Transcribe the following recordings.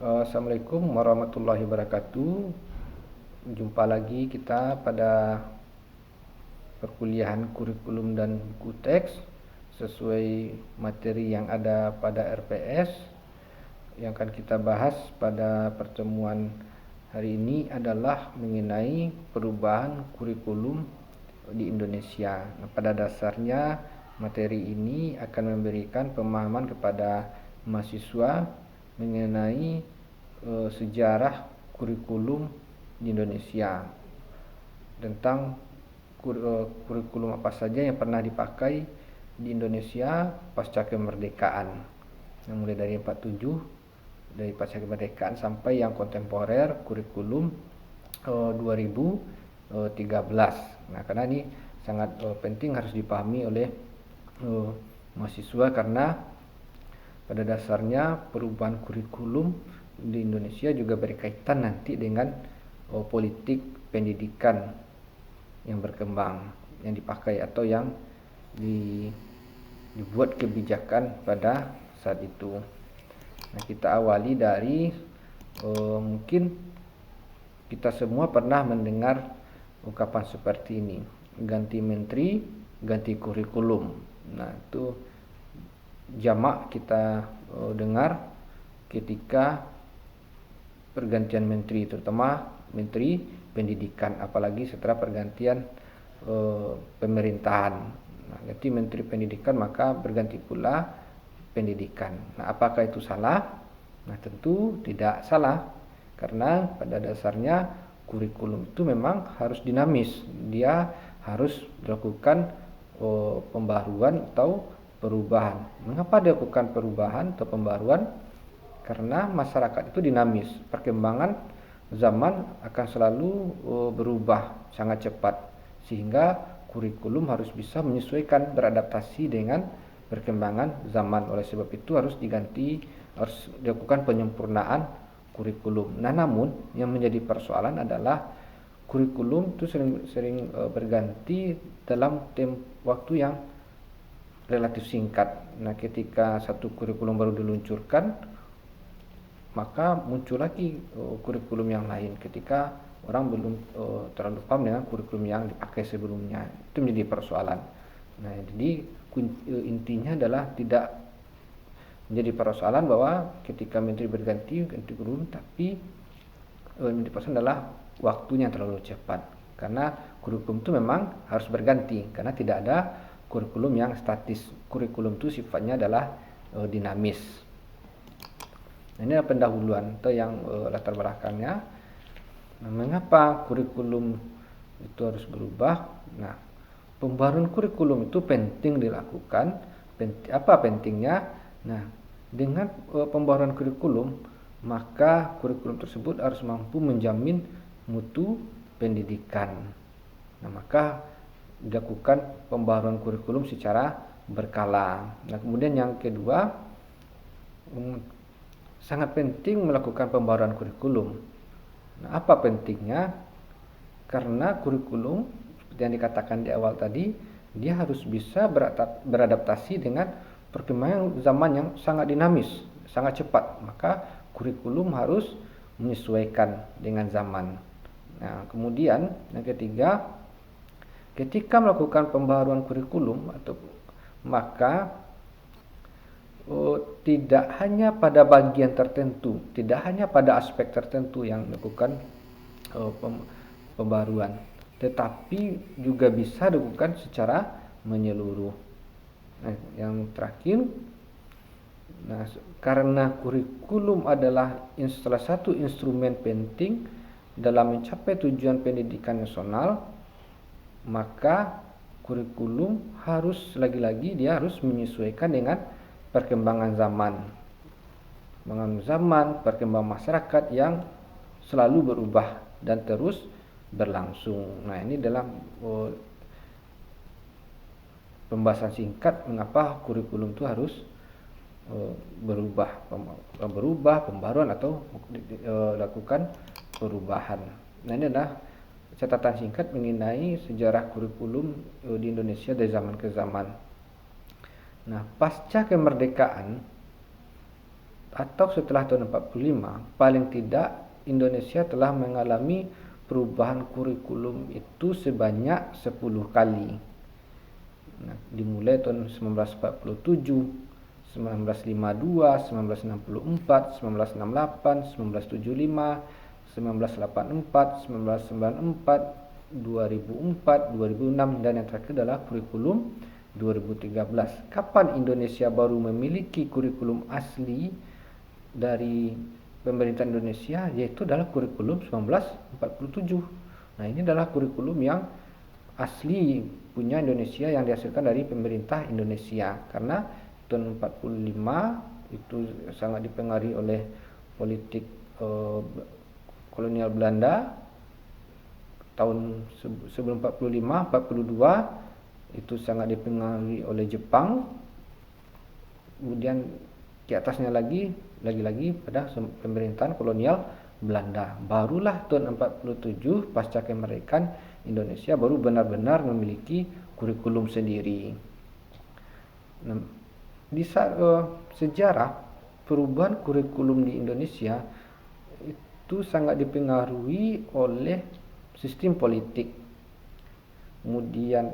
Assalamualaikum warahmatullahi wabarakatuh. Jumpa lagi kita pada perkuliahan kurikulum dan buku teks sesuai materi yang ada pada RPS. Yang akan kita bahas pada pertemuan hari ini adalah mengenai perubahan kurikulum di Indonesia. Pada dasarnya materi ini akan memberikan pemahaman kepada mahasiswa mengenai sejarah kurikulum di Indonesia, tentang kurikulum apa saja yang pernah dipakai di Indonesia pasca kemerdekaan, yang mulai dari 47 dari pasca kemerdekaan sampai yang kontemporer kurikulum 2013. Nah, karena ini sangat penting, harus dipahami oleh mahasiswa karena pada dasarnya perubahan kurikulum di Indonesia juga berkaitan nanti dengan politik pendidikan yang berkembang, yang dipakai atau yang dibuat kebijakan pada saat itu. Nah, kita awali dari mungkin kita semua pernah mendengar ungkapan seperti ini, ganti menteri, ganti kurikulum. Nah, itu jamak kita dengar ketika pergantian menteri, terutama menteri pendidikan, apalagi setelah pergantian pemerintahan. Nah, ganti menteri pendidikan maka berganti pula pendidikan. Nah, apakah itu salah? Nah, tentu tidak salah, karena pada dasarnya kurikulum itu memang harus dinamis. Dia harus dilakukan pembaruan atau perubahan. Mengapa dilakukan perubahan atau pembaruan? Karena masyarakat itu dinamis. Perkembangan zaman akan selalu berubah sangat cepat, sehingga kurikulum harus bisa menyesuaikan, beradaptasi dengan perkembangan zaman. Oleh sebab itu harus dilakukan penyempurnaan kurikulum. Nah, namun yang menjadi persoalan adalah kurikulum itu sering berganti dalam waktu yang relatif singkat. Nah, ketika satu kurikulum baru diluncurkan, maka muncul lagi kurikulum yang lain ketika orang belum terlalu paham dengan kurikulum yang dipakai sebelumnya. Itu menjadi persoalan. Nah, jadi intinya adalah tidak menjadi persoalan bahwa ketika menteri berganti kurikulum, tapi menjadi persoalan adalah waktunya terlalu cepat, karena kurikulum itu memang harus berganti, karena tidak ada kurikulum yang statis. Kurikulum itu sifatnya adalah dinamis. Nah, ini adalah pendahuluan atau yang latar belakangnya. Nah, mengapa kurikulum itu harus berubah? Nah, pembaruan kurikulum itu penting dilakukan. Apa pentingnya? Nah, dengan pembaruan kurikulum, maka kurikulum tersebut harus mampu menjamin mutu pendidikan. Nah, maka dilakukan pembaruan kurikulum secara berkala. Nah, kemudian yang kedua, sangat penting melakukan pembaruan kurikulum. Nah, apa pentingnya? Karena kurikulum seperti yang dikatakan di awal tadi, dia harus bisa beradaptasi dengan perkembangan zaman yang sangat dinamis, sangat cepat. Maka kurikulum harus menyesuaikan dengan zaman. Nah, kemudian yang ketiga, ketika melakukan pembaruan kurikulum maka tidak hanya pada bagian tertentu, tidak hanya pada aspek tertentu yang melakukan pembaruan, tetapi juga bisa dilakukan secara menyeluruh. Nah, yang terakhir, karena kurikulum adalah salah satu instrumen penting dalam mencapai tujuan pendidikan nasional, maka kurikulum harus lagi-lagi dia harus menyesuaikan dengan perkembangan zaman, perkembangan masyarakat yang selalu berubah dan terus berlangsung. Nah, ini dalam pembahasan singkat mengapa kurikulum itu harus berubah, pembaruan atau lakukan perubahan. Nah, ini adalah catatan singkat mengenai sejarah kurikulum di Indonesia dari zaman ke zaman. Nah, pasca kemerdekaan atau setelah tahun 45, paling tidak Indonesia telah mengalami perubahan kurikulum itu sebanyak 10 kali. Nah, dimulai tahun 1947, 1952, 1964, 1968, 1975, 1984, 1994, 2004, 2006, dan yang terakhir adalah kurikulum 2013. Kapan Indonesia baru memiliki kurikulum asli dari pemerintah Indonesia, yaitu adalah kurikulum 1947. Nah, ini adalah kurikulum yang asli punya Indonesia yang dihasilkan dari pemerintah Indonesia, karena tahun 45 itu sangat dipengaruhi oleh politik kolonial Belanda. Tahun sebelum 45, 42 itu sangat dipengaruhi oleh Jepang. Kemudian di atasnya lagi pada pemerintahan kolonial Belanda. Barulah tahun 47 pasca kemerdekaan Indonesia baru benar-benar memiliki kurikulum sendiri. Nah, di sejarah perubahan kurikulum di Indonesia itu sangat dipengaruhi oleh sistem politik, kemudian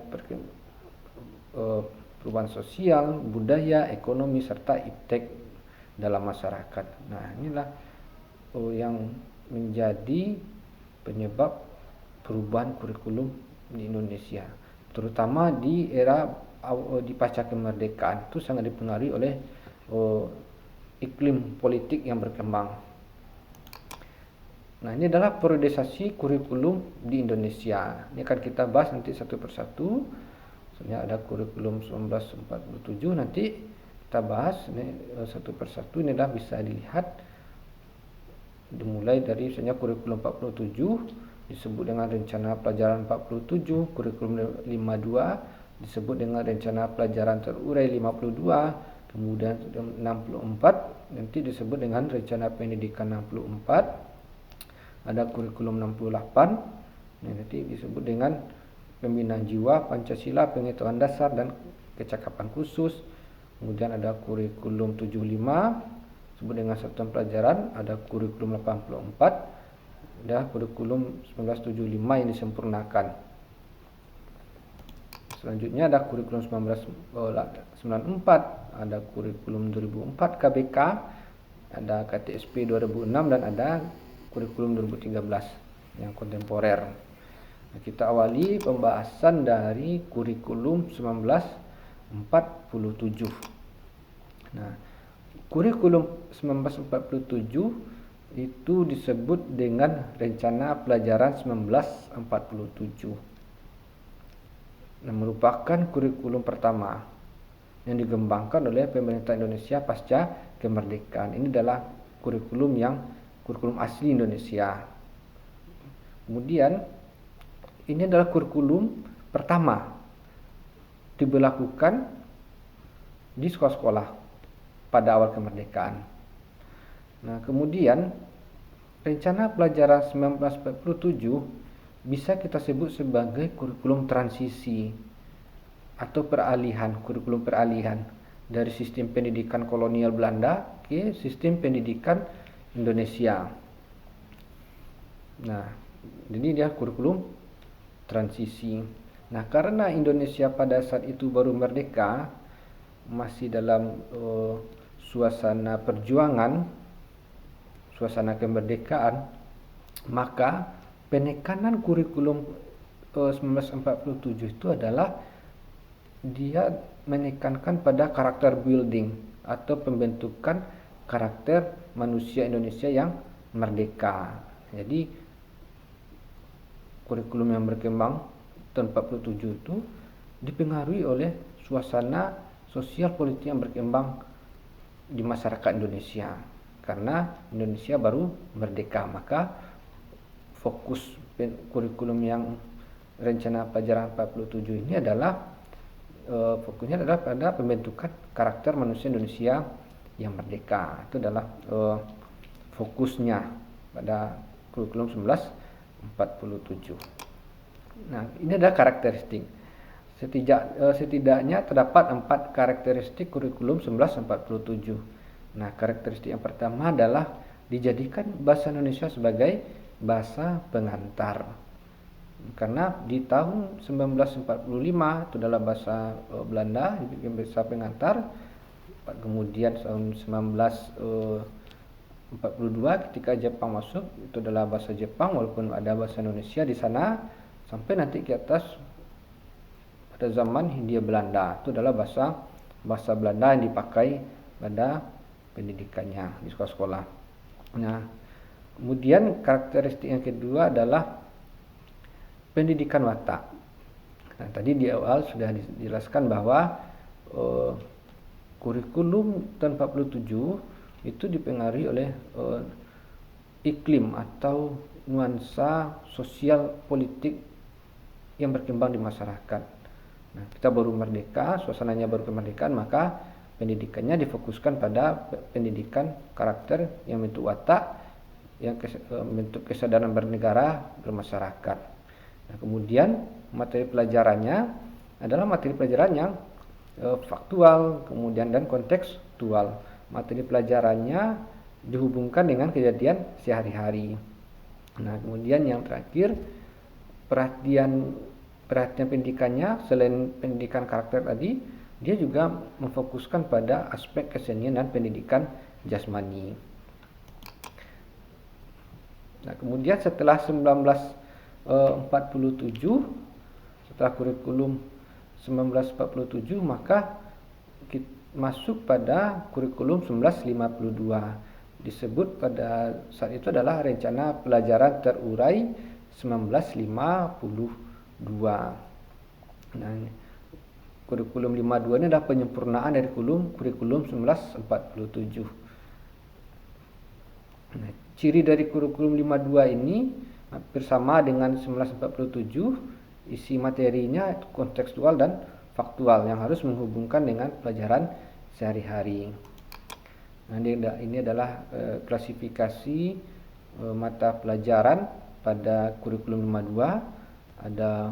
perubahan sosial, budaya, ekonomi, serta iptek dalam masyarakat. Nah, inilah yang menjadi penyebab perubahan kurikulum di Indonesia, terutama di era di pasca kemerdekaan. Itu sangat dipengaruhi oleh iklim politik yang berkembang. Nah, ini adalah periodisasi kurikulum di Indonesia. Ini akan kita bahas nanti satu persatu. Sebenarnya ada kurikulum 1947, nanti kita bahas ini satu persatu. Ini adalah bisa dilihat dimulai dari misalnya kurikulum 47 disebut dengan rencana pelajaran 47, kurikulum 52 disebut dengan rencana pelajaran terurai 52, kemudian 64 nanti disebut dengan rencana pendidikan 64. Ada kurikulum 68 nanti disebut dengan pembinaan jiwa, Pancasila, pengetahuan dasar dan kecakapan khusus. Kemudian ada kurikulum 75 disebut dengan satuan pelajaran. Ada kurikulum 84, ada kurikulum 1975 yang disempurnakan. Selanjutnya ada kurikulum 1994, ada kurikulum 2004 KBK, ada KTSP 2006, dan ada kurikulum 2013 yang kontemporer. Nah, kita awali pembahasan dari kurikulum 1947. Nah, kurikulum 1947 itu disebut dengan rencana pelajaran 1947. Nah, merupakan kurikulum pertama yang dikembangkan oleh pemerintah Indonesia pasca kemerdekaan. Ini adalah kurikulum asli Indonesia. Kemudian ini adalah kurikulum pertama diberlakukan di sekolah-sekolah pada awal kemerdekaan. Nah, kemudian rencana pelajaran 1947 bisa kita sebut sebagai kurikulum transisi atau kurikulum peralihan dari sistem pendidikan kolonial Belanda ke sistem pendidikan Indonesia. Nah, jadi dia kurikulum transisi. Nah, karena Indonesia pada saat itu baru merdeka, masih dalam suasana perjuangan, suasana kemerdekaan, maka penekanan kurikulum 1947 itu adalah dia menekankan pada karakter building atau pembentukan karakter manusia Indonesia yang merdeka. Jadi kurikulum yang berkembang tahun 47 itu dipengaruhi oleh suasana sosial politik yang berkembang di masyarakat Indonesia. Karena Indonesia baru merdeka, maka fokus kurikulum yang rencana pelajaran 47 ini adalah fokusnya adalah pada pembentukan karakter manusia Indonesia yang merdeka. Itu adalah fokusnya pada kurikulum 1947. Nah, ini adalah karakteristik. Setidaknya terdapat 4 karakteristik kurikulum 1947. Nah, karakteristik yang pertama adalah dijadikan bahasa Indonesia sebagai bahasa pengantar. Karena di tahun 1945 itu adalah bahasa Belanda dibikin bahasa pengantar. Kemudian tahun 1942 ketika Jepang masuk itu adalah bahasa Jepang, walaupun ada bahasa Indonesia di sana, sampai nanti ke atas pada zaman Hindia Belanda itu adalah bahasa Belanda yang dipakai pada pendidikannya di sekolah-sekolah. Nah, kemudian karakteristik yang kedua adalah pendidikan watak. Nah, tadi di awal sudah dijelaskan bahwa kurikulum tahun 47 itu dipengaruhi oleh iklim atau nuansa sosial politik yang berkembang di masyarakat. Nah, kita baru merdeka, suasananya baru kemerdekaan, maka pendidikannya difokuskan pada pendidikan karakter yang membentuk watak, yang membentuk kesadaran bernegara, bermasyarakat. Nah, kemudian materi pelajarannya adalah materi pelajaran yang faktual, kemudian dan kontekstual. Materi pelajarannya dihubungkan dengan kejadian sehari-hari. Nah, kemudian yang terakhir, perhatian pendidikannya selain pendidikan karakter tadi, dia juga memfokuskan pada aspek kesenian dan pendidikan jasmani. Nah, kemudian setelah 1947, setelah kurikulum 1947, maka masuk pada kurikulum 1952. Disebut pada saat itu adalah rencana pelajaran terurai 1952. Nah, kurikulum 52 ini adalah penyempurnaan dari kurikulum 1947. Nah, ciri dari kurikulum 52 ini hampir sama dengan 1947, isi materinya kontekstual dan faktual yang harus menghubungkan dengan pelajaran sehari-hari. Nah, ini adalah klasifikasi mata pelajaran pada kurikulum 52. Ada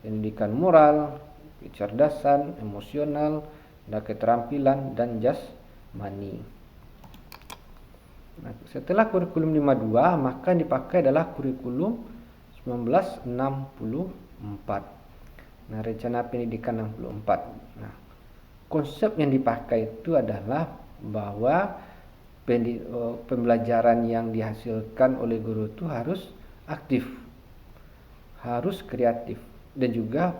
pendidikan moral, kecerdasan, emosional, ada keterampilan dan jasmani. Nah, setelah kurikulum 52, maka yang dipakai adalah kurikulum 1964. Nah, rencana pendidikan 64. Nah, konsep yang dipakai itu adalah bahwa pembelajaran yang dihasilkan oleh guru itu harus aktif, harus kreatif, dan juga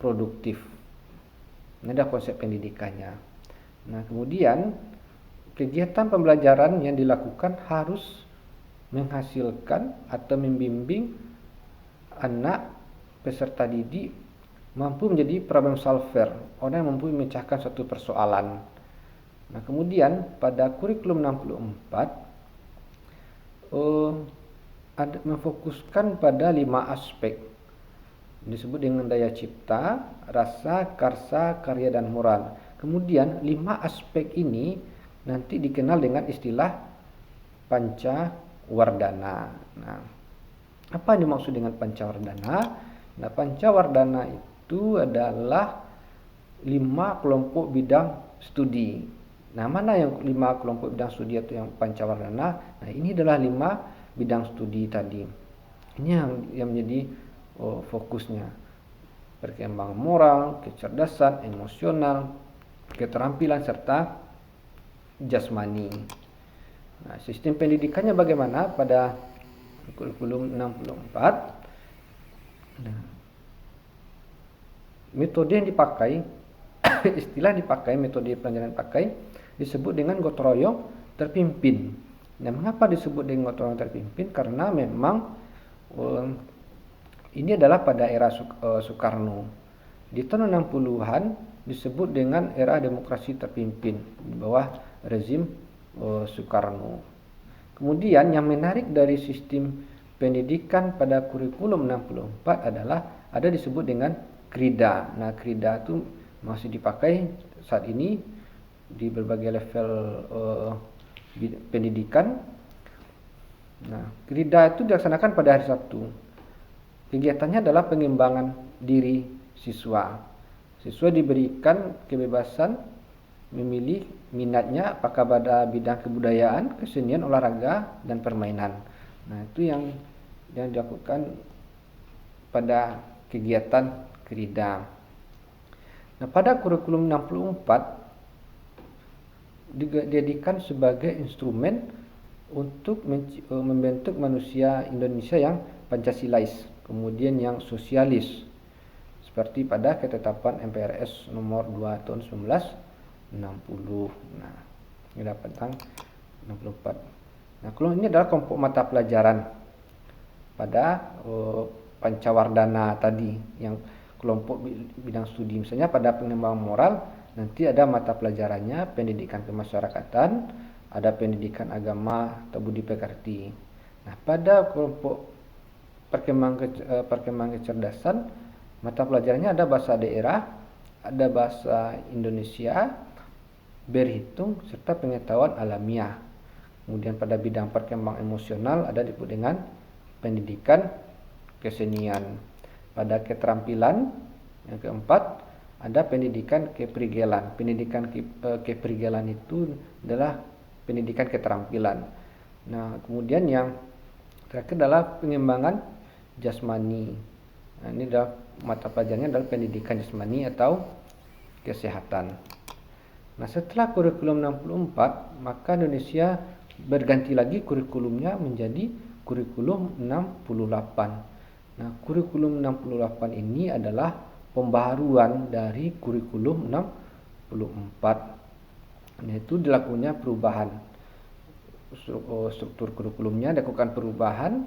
produktif. Ini adalah konsep pendidikannya. Nah, kemudian kegiatan pembelajaran yang dilakukan harus menghasilkan atau membimbing anak peserta didik mampu menjadi problem solver, orang yang mampu memecahkan suatu persoalan. Nah, kemudian pada kurikulum 64 memfokuskan pada 5 aspek. Disebut dengan daya cipta, rasa, karsa, karya, dan moral. Kemudian 5 aspek ini nanti dikenal dengan istilah pancawardana. Nah, apa yang dimaksud dengan pancawardana? Nah, pancawardana itu adalah 5 kelompok bidang studi. Nah, mana yang 5 kelompok bidang studi atau yang pancawardana? Nah, ini adalah 5 bidang studi tadi. Ini yang menjadi fokusnya. Perkembangan moral, kecerdasan, emosional, keterampilan, serta jasmani. Nah, sistem pendidikannya bagaimana pada kurikulum 64? Nah, metode yang dipakai, istilah dipakai, metode pelajaran dipakai disebut dengan gotong royong terpimpin. Nah, mengapa disebut dengan gotong royong terpimpin? Karena memang ini adalah pada era Soekarno. Di tahun 60-an disebut dengan era demokrasi terpimpin di bawah rezim Soekarno. Kemudian yang menarik dari sistem pendidikan pada kurikulum 64 adalah ada disebut dengan krida. Nah, krida itu masih dipakai saat ini di berbagai level pendidikan. Nah, krida itu dilaksanakan pada hari Sabtu. Kegiatannya adalah pengembangan diri siswa. Siswa diberikan kebebasan memilih minatnya apakah pada bidang kebudayaan, kesenian, olahraga, dan permainan. Nah, itu yang dilakukan pada kegiatan Krida. Nah, pada kurikulum 64 dijadikan sebagai instrumen untuk membentuk manusia Indonesia yang Pancasilais, kemudian yang sosialis, seperti pada ketetapan MPRS nomor 2 tahun 1960. Nah, ini dapat tentang 64. Nah, kalau ini adalah kelompok mata pelajaran pada Pancawardana tadi, yang kelompok bidang studi. Misalnya pada pengembangan moral, nanti ada mata pelajarannya pendidikan kemasyarakatan, ada pendidikan agama atau budi pekerti. Nah, pada kelompok perkembangan kecerdasan, mata pelajarannya ada bahasa daerah, ada bahasa Indonesia, berhitung, serta pengetahuan alamiah. Kemudian pada bidang perkembangan emosional ada disebut dengan pendidikan kesenian. Pada keterampilan yang keempat ada pendidikan keprigelan. Pendidikan keprigelan itu adalah pendidikan keterampilan. Nah, kemudian yang terakhir adalah pengembangan jasmani. Nah, ini adalah mata pelajarannya adalah pendidikan jasmani atau kesehatan. Nah, setelah kurikulum 64, maka Indonesia berganti lagi kurikulumnya menjadi kurikulum 68. Nah, kurikulum 68 ini adalah pembaharuan dari kurikulum 64. Nah, itu dilakukannya perubahan. Struktur kurikulumnya dilakukan perubahan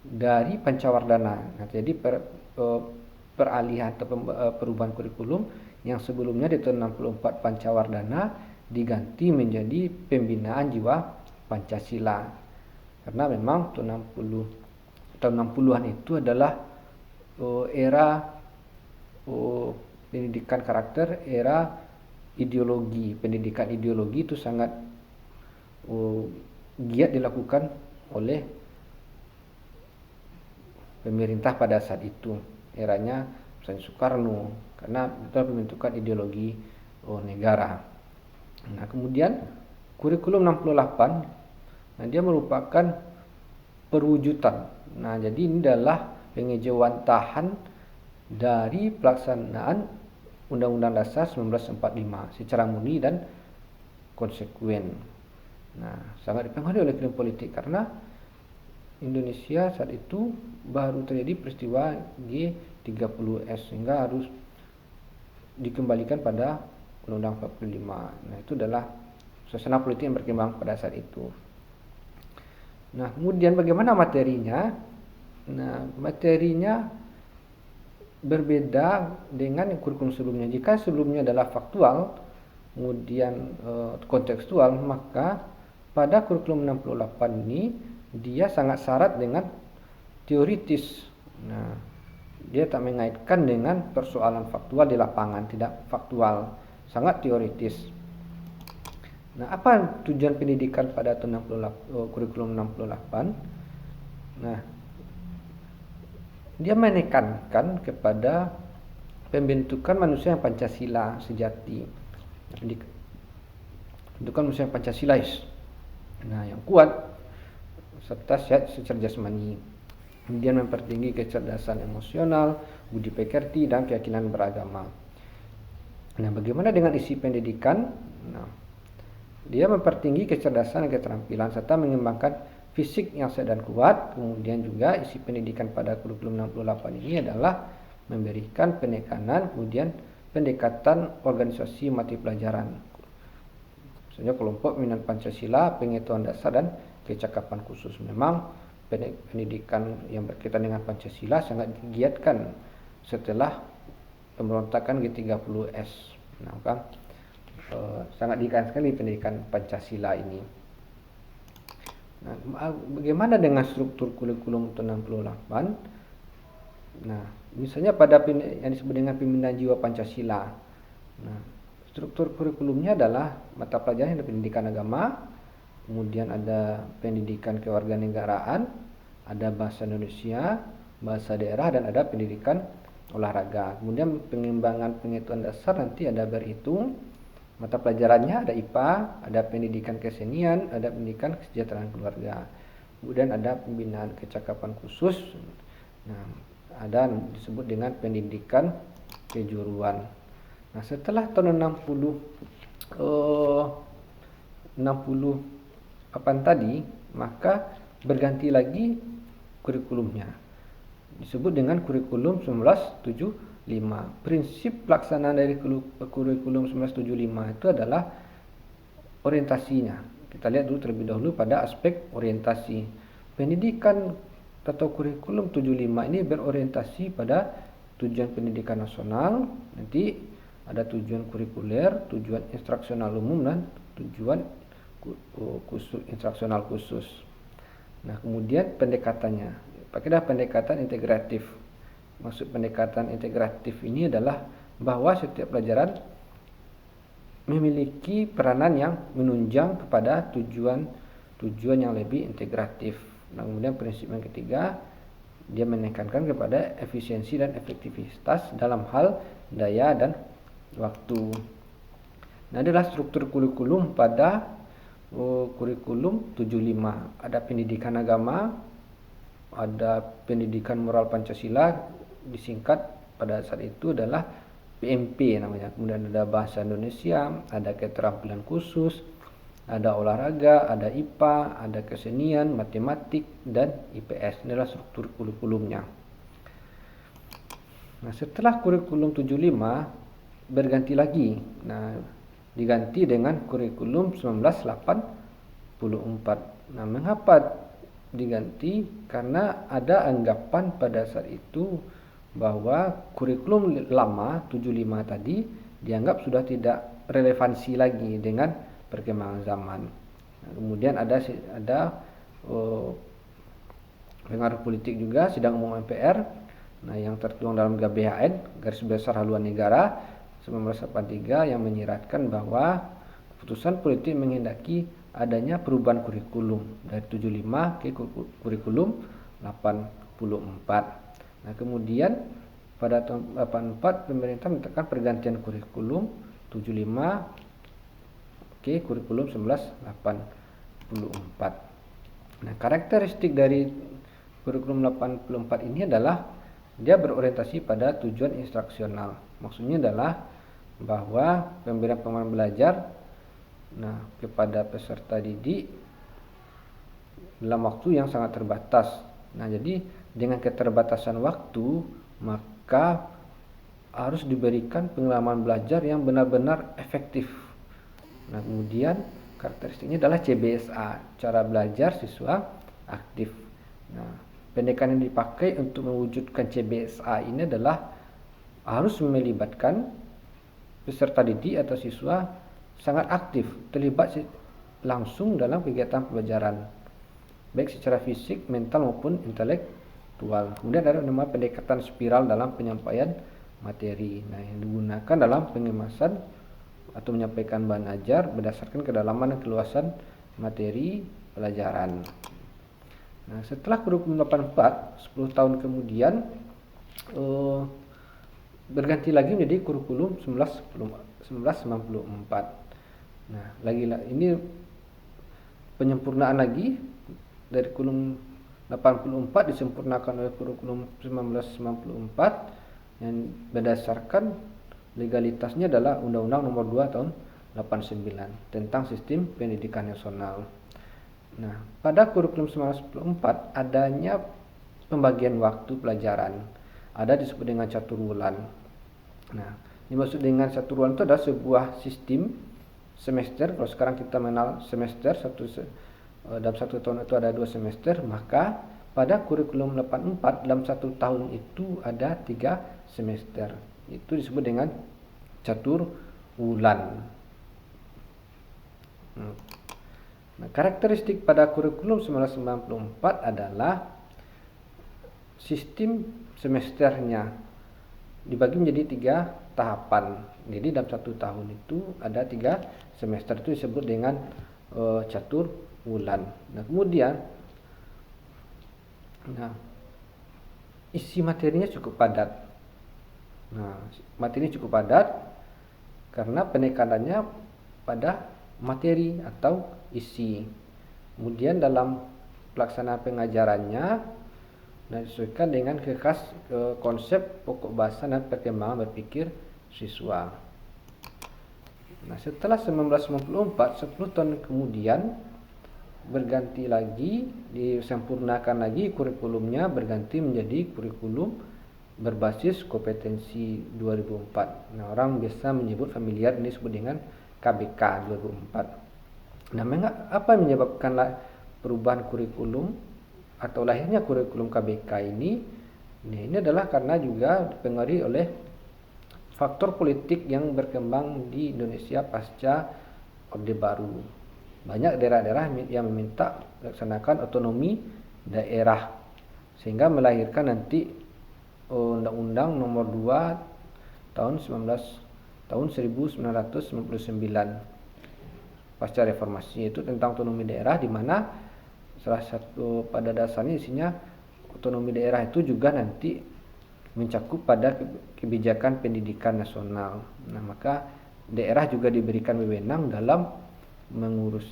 dari Pancawardana. Nah, jadi peralihan atau perubahan kurikulum yang sebelumnya di tahun 64 Pancawardana diganti menjadi pembinaan jiwa Pancasila. Karena memang tahun 60-an itu adalah era pendidikan karakter, era ideologi. Pendidikan ideologi itu sangat giat dilakukan oleh pemerintah pada saat itu. Eranya misalnya Soekarno, karena itu pembentukan ideologi negara. Nah, kemudian kurikulum 68, nah dia merupakan perwujudan. Nah, jadi ini adalah pengejawantahan dari pelaksanaan Undang-Undang Dasar 1945 secara murni dan konsekuen. Nah, sangat dipengaruhi oleh iklim politik karena Indonesia saat itu baru terjadi peristiwa G30S sehingga harus dikembalikan pada Undang-Undang 45. Nah, itu adalah suasana politik yang berkembang pada saat itu. Nah, kemudian bagaimana materinya? Nah, materinya berbeda dengan kurikulum sebelumnya. Jika sebelumnya adalah faktual, kemudian kontekstual, maka pada kurikulum 68 ini dia sangat syarat dengan teoritis. Nah, dia tak mengaitkan dengan persoalan faktual di lapangan, tidak faktual, sangat teoritis. Nah, apa tujuan pendidikan pada tahun kurikulum 68? Nah, dia menekankan kepada pembentukan manusia yang Pancasila sejati. Pembentukan manusia yang Pancasilais. Nah, yang kuat serta sehat secara jasmani. Kemudian mempertinggi kecerdasan emosional, budi pekerti, dan keyakinan beragama. Nah, bagaimana dengan isi pendidikan? Nah, dia mempertinggi kecerdasan dan keterampilan serta mengembangkan fisik yang sehat dan kuat. Kemudian juga isi pendidikan pada kurikulum 68 ini adalah memberikan penekanan, kemudian pendekatan organisasi mata pelajaran. Misalnya kelompok minat Pancasila, pengetahuan dasar dan kecakapan khusus. Memang pendidikan yang berkaitan dengan Pancasila sangat digiatkan setelah pemberontakan G30S. Nah, kan sangat digiatkan sekali pendidikan Pancasila ini. Nah, bagaimana dengan struktur kurikulum tahun 68? Nah, misalnya pada yang disebut dengan pembinaan jiwa Pancasila. Nah, struktur kurikulumnya adalah mata pelajaran yang ada pendidikan agama, kemudian ada pendidikan kewarganegaraan, ada bahasa Indonesia, bahasa daerah, dan ada pendidikan olahraga. Kemudian pengembangan pengetahuan dasar nanti ada berhitung, Mata pelajarannya ada IPA, ada pendidikan kesenian, ada pendidikan kesejahteraan keluarga. Kemudian ada pembinaan kecakapan khusus. Nah, ada disebut dengan pendidikan kejuruan. Nah, setelah tahun 68 tadi, maka berganti lagi kurikulumnya. Disebut dengan kurikulum 1975. Prinsip pelaksanaan dari kurikulum 1975 itu adalah orientasinya. Kita lihat dulu terlebih dahulu pada aspek orientasi. Pendidikan atau kurikulum 75 ini berorientasi pada tujuan pendidikan nasional, nanti ada tujuan kurikuler, tujuan instruksional umum, dan tujuan instruksional khusus. Nah, kemudian pendekatannya, pakailah pendekatan integratif. Maksud pendekatan integratif ini adalah bahwa setiap pelajaran memiliki peranan yang menunjang kepada tujuan yang lebih integratif. Nah, kemudian prinsip yang ketiga, dia menekankan kepada efisiensi dan efektivitas dalam hal daya dan waktu. Nah, adalah struktur kurikulum pada kurikulum 75. Ada pendidikan agama, ada pendidikan moral Pancasila, disingkat pada saat itu adalah PMP namanya. Kemudian ada bahasa Indonesia, ada keterampilan khusus, ada olahraga, ada IPA, ada kesenian, matematik, dan IPS. Inilah struktur kurikulumnya. Nah, setelah kurikulum 75 berganti lagi. Nah, diganti dengan kurikulum 1984. Nah, mengapa diganti? Karena ada anggapan pada saat itu bahwa kurikulum lama 75 tadi dianggap sudah tidak relevansi lagi dengan perkembangan zaman. Nah, kemudian ada pengaruh politik juga, sidang umum MPR, nah, yang tertuang dalam GBHN garis besar haluan negara 1983 yang menyiratkan bahwa keputusan politik menghendaki adanya perubahan kurikulum dari 75 ke kurikulum 84. Nah, kemudian pada tahun 84 pemerintah menetapkan pergantian kurikulum 75 ke kurikulum 1984. Nah, karakteristik dari kurikulum 84 ini adalah dia berorientasi pada tujuan instruksional. Maksudnya adalah bahwa pemberian pengalaman belajar kepada peserta didik dalam waktu yang sangat terbatas. Nah, jadi dengan keterbatasan waktu, maka harus diberikan pengalaman belajar yang benar-benar efektif. Nah, kemudian karakteristiknya adalah CBSA, cara belajar siswa aktif. Nah, pendekatan yang dipakai untuk mewujudkan CBSA ini adalah harus melibatkan peserta didik atau siswa sangat aktif, terlibat langsung dalam kegiatan pembelajaran, baik secara fisik, mental maupun intelektual. Kemudian ada nama pendekatan spiral dalam penyampaian materi. Nah, yang digunakan dalam pengemasan atau menyampaikan bahan ajar berdasarkan kedalaman dan keluasan materi pelajaran. Nah, setelah kurikulum 84, 10 tahun kemudian berganti lagi menjadi kurikulum 1994. Nah, ini penyempurnaan lagi dari kurikulum 84 disempurnakan oleh kurikulum 1994 yang berdasarkan legalitasnya adalah Undang-Undang Nomor 2 Tahun 89 tentang Sistem Pendidikan Nasional. Nah, pada kurikulum 1994 adanya pembagian waktu pelajaran, ada disebut dengan catur wulan. Nah, dimaksud dengan catur wulan itu adalah sebuah sistem semester. Kalau sekarang kita mengenal semester, dalam satu tahun itu ada 2 semester, maka pada kurikulum 84 dalam 1 tahun itu ada 3 semester. Itu disebut dengan catur wulan. Nah, karakteristik pada kurikulum 1994 adalah sistem semesternya dibagi menjadi 3 tahapan. Jadi dalam 1 tahun itu ada 3 semester, itu disebut dengan catur wulan. Nah, kemudian isi materinya cukup padat. Nah, materinya cukup padat karena penekanannya pada materi atau isi. Kemudian dalam pelaksanaan pengajarannya disesuaikan dengan konsep pokok bahasa dan perkembangan berpikir siswa. Nah, setelah 1994, 10 tahun kemudian berganti lagi, disempurnakan lagi kurikulumnya, berganti menjadi kurikulum berbasis kompetensi 2004. Nah, orang biasa menyebut familiar ini disebut dengan KBK 2004. Nah, apa yang menyebabkan perubahan kurikulum atau lahirnya kurikulum KBK ini? Ini adalah karena juga dipengaruhi oleh faktor politik yang berkembang di Indonesia pasca Orde Baru. Banyak daerah-daerah yang meminta melaksanakan otonomi daerah, sehingga melahirkan nanti Undang-Undang Nomor 2 tahun 1999 pasca reformasi, itu tentang otonomi daerah, di mana salah satu pada dasarnya isinya otonomi daerah itu juga nanti mencakup pada kebijakan pendidikan nasional. Nah, maka daerah juga diberikan wewenang dalam mengurus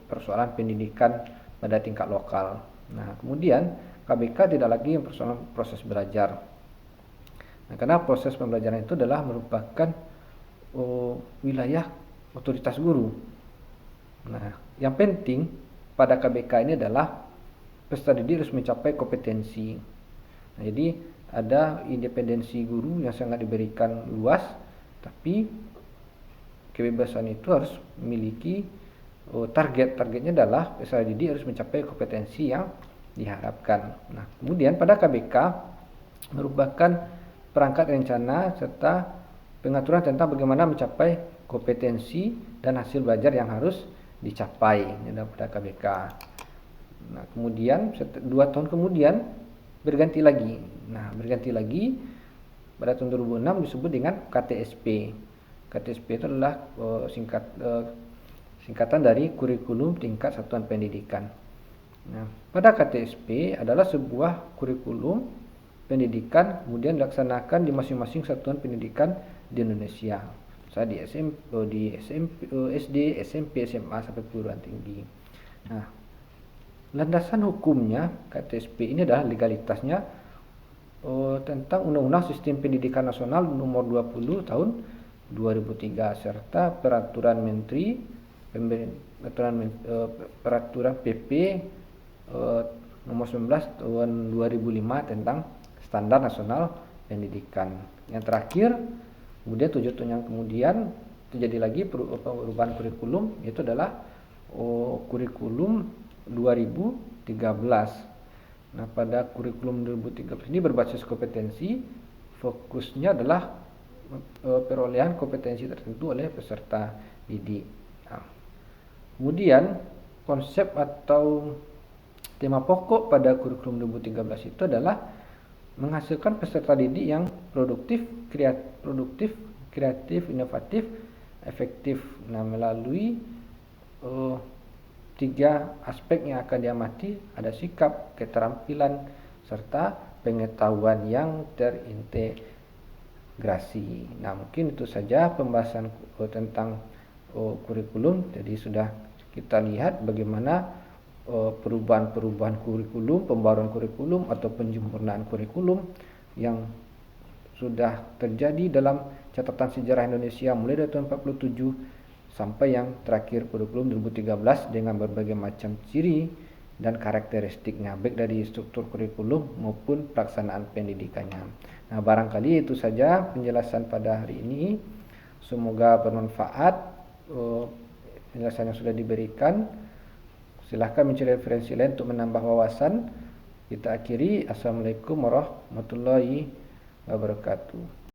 persoalan pendidikan pada tingkat lokal. Nah, kemudian KBK tidak lagi persoalan proses belajar. Nah, karena proses pembelajaran itu adalah merupakan wilayah otoritas guru. Nah, yang penting pada KBK ini adalah peserta didik harus mencapai kompetensi. Nah, jadi ada independensi guru yang sangat diberikan luas, tapi kebebasan itu harus memiliki targetnya adalah peserta didik harus mencapai kompetensi yang diharapkan. Nah, kemudian pada KBK merupakan perangkat rencana serta pengaturan tentang bagaimana mencapai kompetensi dan hasil belajar yang harus dicapai pada KBK. Nah, kemudian 2 tahun kemudian berganti lagi. Nah, berganti lagi pada tahun 2006 disebut dengan KTSP. KTSP itu adalah singkatan dari kurikulum tingkat satuan pendidikan. Nah, pada KTSP adalah sebuah kurikulum pendidikan kemudian dilaksanakan di masing-masing satuan pendidikan di Indonesia. Misalnya di SD, SMP, SMA sampai perguruan tinggi. Nah, landasan hukumnya KTSP ini adalah legalitasnya tentang Undang-Undang Sistem Pendidikan Nasional Nomor 20 Tahun 2003 serta Peraturan Menteri Peraturan PP Nomor 19 Tahun 2005 tentang Standar Nasional Pendidikan. Yang terakhir, kemudian 7 tahun yang kemudian terjadi lagi perubahan kurikulum, yaitu adalah kurikulum 2013. Nah, pada kurikulum 2013 ini berbasis kompetensi, fokusnya adalah perolehan kompetensi tertentu oleh peserta didik. Nah, kemudian konsep atau tema pokok pada kurikulum 2013 itu adalah menghasilkan peserta didik yang produktif, kreatif, inovatif, efektif. Nah, melalui 3 aspek yang akan diamati, ada sikap, keterampilan, serta pengetahuan yang terintegrasi. Nah, mungkin itu saja pembahasan tentang kurikulum. Jadi sudah kita lihat bagaimana perubahan-perubahan kurikulum, pembaruan kurikulum atau penyempurnaan kurikulum yang sudah terjadi dalam catatan sejarah Indonesia mulai dari tahun 47 sampai yang terakhir kurikulum 2013 dengan berbagai macam ciri dan karakteristiknya, baik dari struktur kurikulum maupun pelaksanaan pendidikannya. Nah, barangkali itu saja penjelasan pada hari ini. Semoga bermanfaat penjelasan yang sudah diberikan. Silahkan mencari referensi lain untuk menambah wawasan. Kita akhiri. Assalamualaikum warahmatullahi wabarakatuh.